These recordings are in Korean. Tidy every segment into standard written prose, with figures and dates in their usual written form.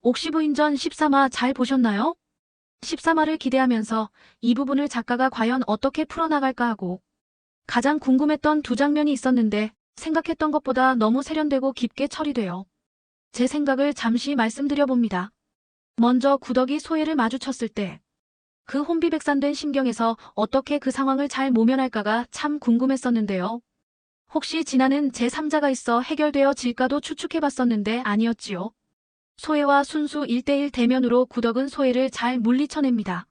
옥시부인전 13화 잘 보셨나요? 13화를 기대하면서 이 부분을 작가가 과연 어떻게 풀어나갈까 하고 가장 궁금했던 두 장면이 있었는데 생각했던 것보다 너무 세련되고 깊게 처리되어 제 생각을 잠시 말씀드려봅니다. 먼저 구덕이 소혜를 마주쳤을 때 그 혼비백산된 심경에서 어떻게 그 상황을 잘 모면할까가 참 궁금했었는데요. 혹시 진아는 제3자가 있어 해결되어질까도 추측해봤었는데 아니었지요. 소혜와 순수 1대1 대면으로 구덕은 소혜를 잘 물리쳐냅니다.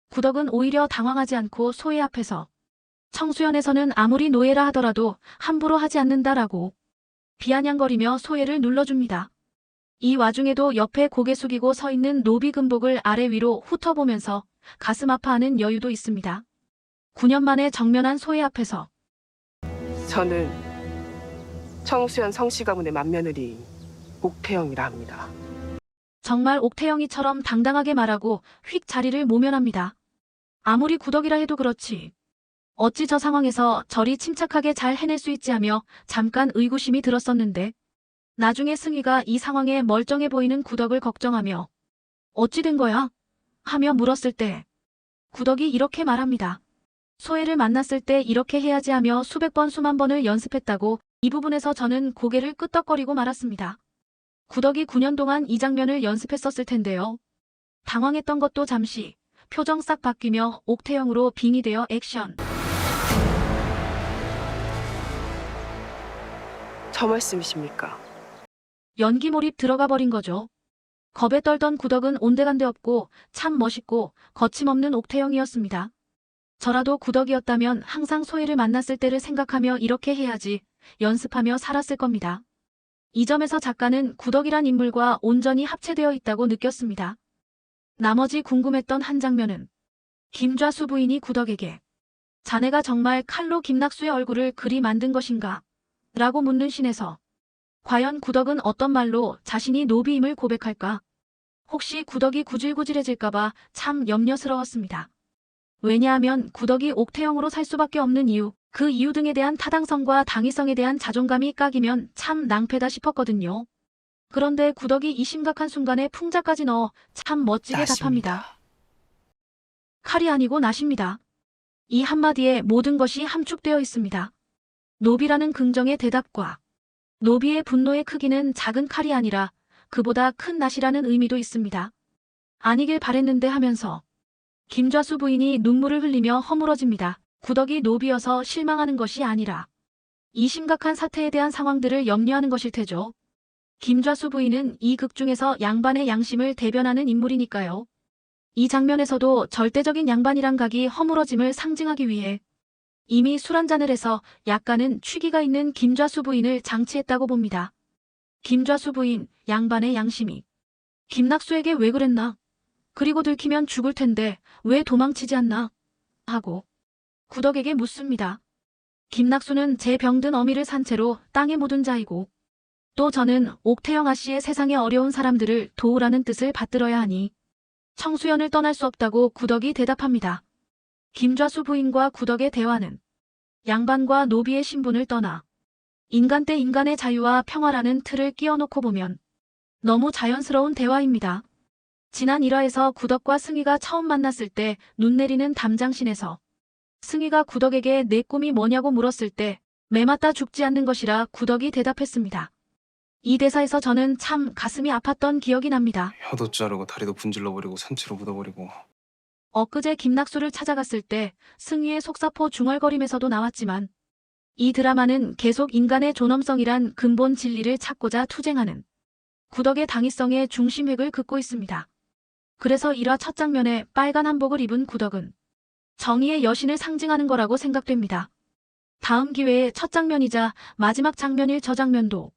구덕은 오히려 당황하지 않고 소혜 앞에서 청수연에서는 아무리 노예라 하더라도 함부로 하지 않는다라고 비아냥거리며 소혜를 눌러줍니다. 이 와중에도 옆에 고개 숙이고 서 있는 노비 금복을 아래 위로 훑어보면서 가슴 아파하는 여유도 있습니다. 9년 만에 정면한 소혜 앞에서 저는 청수연 성씨 가문의 맏며느리 옥태영이라 합니다. 정말 옥태영이처럼 당당하게 말하고 휙 자리를 모면합니다. 아무리 구덕이라 해도 그렇지. 어찌 저 상황에서 저리 침착하게 잘 해낼 수 있지 하며 잠깐 의구심이 들었었는데 나중에 승희가 이 상황에 멀쩡해 보이는 구덕을 걱정하며 어찌 된 거야? 하며 물었을 때 구덕이 이렇게 말합니다. 소혜를 만났을 때 이렇게 해야지 하며 수백 번 수만 번을 연습했다고. 이 부분에서 저는 고개를 끄덕거리고 말았습니다. 구덕이 9년 동안 이 장면을 연습했었을 텐데요. 당황했던 것도 잠시 표정 싹 바뀌며 옥태영으로 빙의되어 액션. 저 말씀이십니까? 연기 몰입 들어가 버린 거죠. 겁에 떨던 구덕은 온데간데 없고 참 멋있고 거침없는 옥태영이었습니다. 저라도 구덕이었다면 항상 소혜를 만났을 때를 생각하며 이렇게 해야지 연습하며 살았을 겁니다. 이 점에서 작가는 구덕이란 인물과 온전히 합체되어 있다고 느꼈습니다. 나머지 궁금했던 한 장면은 김좌수 부인이 구덕에게 자네가 정말 칼로 김낙수의 얼굴을 그리 만든 것인가? 라고 묻는 씬에서 과연 구덕은 어떤 말로 자신이 노비임을 고백할까? 혹시 구덕이 구질구질해질까봐 참 염려스러웠습니다. 왜냐하면 구덕이 옥태영으로 살 수밖에 없는 이유, 그 이유 등에 대한 타당성과 당위성에 대한 자존감이 까기면 참 낭패다 싶었거든요. 그런데 구덕이 이 심각한 순간에 풍자까지 넣어 참 멋지게 답합니다. 칼이 아니고 낫입니다. 이 한마디에 모든 것이 함축되어 있습니다. 노비라는 긍정의 대답과 노비의 분노의 크기는 작은 칼이 아니라 그보다 큰 낫이라는 의미도 있습니다. 아니길 바랬는데 하면서 김좌수 부인이 눈물을 흘리며 허물어집니다. 구덕이 노비여서 실망하는 것이 아니라 이 심각한 사태에 대한 상황들을 염려하는 것일 테죠. 김좌수 부인은 이 극 중에서 양반의 양심을 대변하는 인물이니까요. 이 장면에서도 절대적인 양반이란 각이 허물어짐을 상징하기 위해 이미 술 한잔을 해서 약간은 취기가 있는 김좌수 부인을 장치했다고 봅니다. 김좌수 부인, 양반의 양심이 김낙수에게 왜 그랬나? 그리고 들키면 죽을 텐데 왜 도망치지 않나? 하고 구덕에게 묻습니다. 김낙수는 제 병든 어미를 산 채로 땅에 묻은 자이고 또 저는 옥태영 아씨의 세상에 어려운 사람들을 도우라는 뜻을 받들어야 하니 청수연을 떠날 수 없다고 구덕이 대답합니다. 김좌수 부인과 구덕의 대화는 양반과 노비의 신분을 떠나 인간 대 인간의 자유와 평화라는 틀을 끼워놓고 보면 너무 자연스러운 대화입니다. 지난 1화에서 구덕과 승희가 처음 만났을 때 눈 내리는 담장신에서 승희가 구덕에게 내 꿈이 뭐냐고 물었을 때 매맞다 죽지 않는 것이라 구덕이 대답했습니다. 이 대사에서 저는 참 가슴이 아팠던 기억이 납니다. 혀도 자르고 다리도 분질러버리고 산채로 묻어버리고. 엊그제 김낙수를 찾아갔을 때 승희의 속사포 중얼거림에서도 나왔지만 이 드라마는 계속 인간의 존엄성이란 근본 진리를 찾고자 투쟁하는 구덕의 당위성의 중심획을 긋고 있습니다. 그래서 1화 첫 장면에 빨간 한복을 입은 구덕은 정의의 여신을 상징하는 거라고 생각됩니다. 다음 기회에 첫 장면이자 마지막 장면일 저 장면도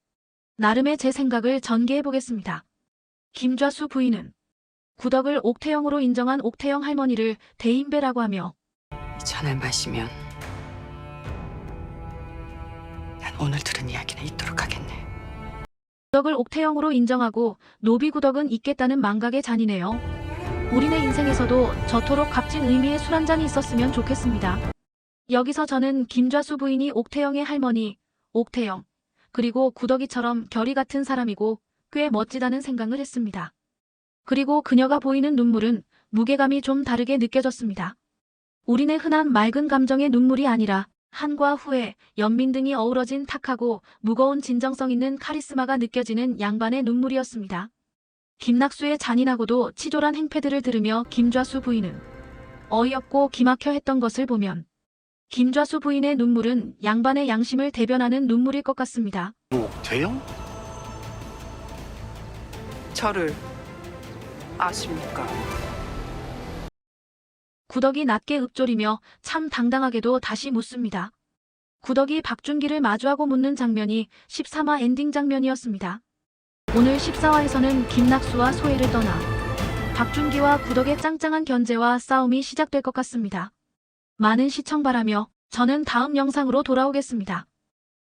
나름의 제 생각을 전개해보겠습니다. 김좌수 부인은 구덕을 옥태영으로 인정한 옥태영 할머니를 대인배라고 하며 이 잔을 마시면 난 오늘 들은 이야기는 잊도록 하겠네. 구덕을 옥태영으로 인정하고 노비 구덕은 있겠다는 망각의 잔이네요. 우리네 인생에서도 저토록 값진 의미의 술 한 잔이 있었으면 좋겠습니다. 여기서 저는 김좌수 부인이 옥태영의 할머니, 옥태영, 그리고 구덕이처럼 결이 같은 사람이고 꽤 멋지다는 생각을 했습니다. 그리고 그녀가 보이는 눈물은 무게감이 좀 다르게 느껴졌습니다. 우리네 흔한 맑은 감정의 눈물이 아니라 한과 후회, 연민 등이 어우러진 탁하고 무거운 진정성 있는 카리스마가 느껴지는 양반의 눈물이었습니다. 김낙수의 잔인하고도 치졸한 행패들을 들으며 김좌수 부인은 어이없고 기막혀 했던 것을 보면 김좌수 부인의 눈물은 양반의 양심을 대변하는 눈물일 것 같습니다. 옥태영? 저를 아십니까? 구덕이 낮게 읊조리며 참 당당하게도 다시 묻습니다. 구덕이 박준기를 마주하고 묻는 장면이 13화 엔딩 장면이었습니다. 오늘 14화에서는 김낙수와 소혜를 떠나 박준기와 구덕의 짱짱한 견제와 싸움이 시작될 것 같습니다. 많은 시청 바라며 저는 다음 영상으로 돌아오겠습니다.